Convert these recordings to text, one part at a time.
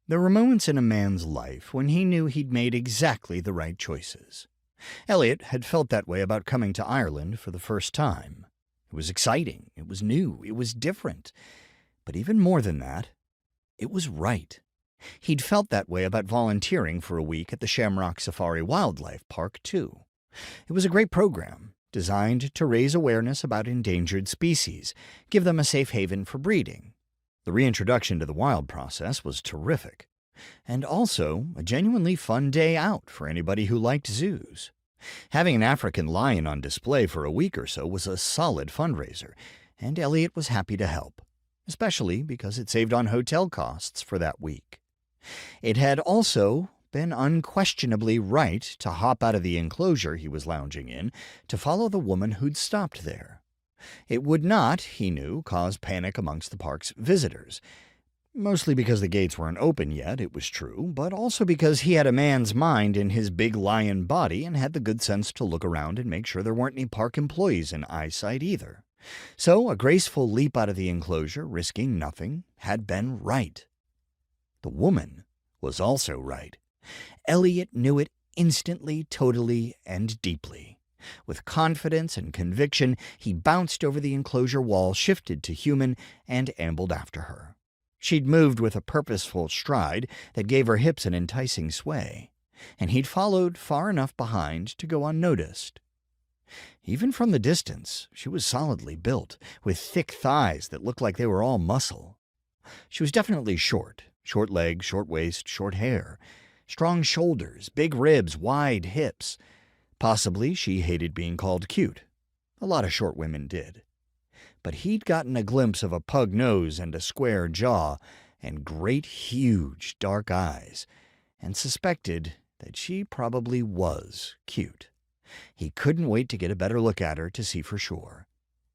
There were moments in a man's life when he knew he'd made exactly the right choices. Elliott had felt that way about coming to Ireland for the first time. It was exciting, it was new, it was different. But even more than that, it was right. He'd felt that way about volunteering for a week at the Shamrock Safari Wildlife Park, too. It was a great program, designed to raise awareness about endangered species, give them a safe haven for breeding. The reintroduction to the wild process was terrific, and also a genuinely fun day out for anybody who liked zoos. Having an African lion on display for a week or so was a solid fundraiser, and Elliott was happy to help, especially because it saved on hotel costs for that week. It had also been unquestionably right to hop out of the enclosure he was lounging in to follow the woman who'd stopped there. It would not, he knew, cause panic amongst the park's visitors. Mostly because the gates weren't open yet, it was true, but also because he had a man's mind in his big lion body and had the good sense to look around and make sure there weren't any park employees in eyesight either. So a graceful leap out of the enclosure, risking nothing, had been right. The woman was also right. Elliott knew it instantly, totally, and deeply. With confidence and conviction, he bounced over the enclosure wall, shifted to human, and ambled after her. She'd moved with a purposeful stride that gave her hips an enticing sway, and he'd followed far enough behind to go unnoticed. Even from the distance, she was solidly built, with thick thighs that looked like they were all muscle. She was definitely short legs, short waist, short hair, strong shoulders, big ribs, wide hips. Possibly she hated being called cute. A lot of short women did. But he'd gotten a glimpse of a pug nose and a square jaw and great, huge, dark eyes, and suspected that she probably was cute. He couldn't wait to get a better look at her to see for sure.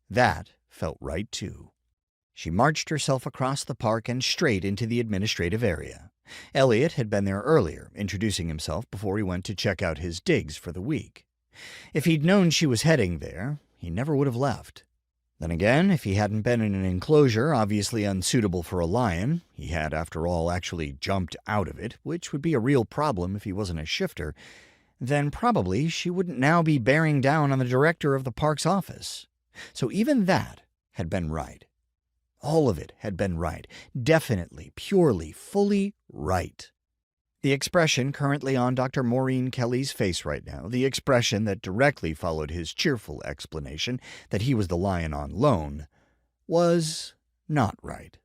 That felt right, too. She marched herself across the park and straight into the administrative area. Elliott had been there earlier, introducing himself before he went to check out his digs for the week. If he'd known she was heading there, he never would have left. Then again, if he hadn't been in an enclosure obviously unsuitable for a lion, he had, after all, actually jumped out of it, which would be a real problem if he wasn't a shifter, then probably she wouldn't now be bearing down on the director of the park's office. So even that had been right. All of it had been right, definitely, purely, fully right. The expression currently on Dr. Maureen Kelly's face right now, the expression that directly followed his cheerful explanation that he was the lion on loan, was not right.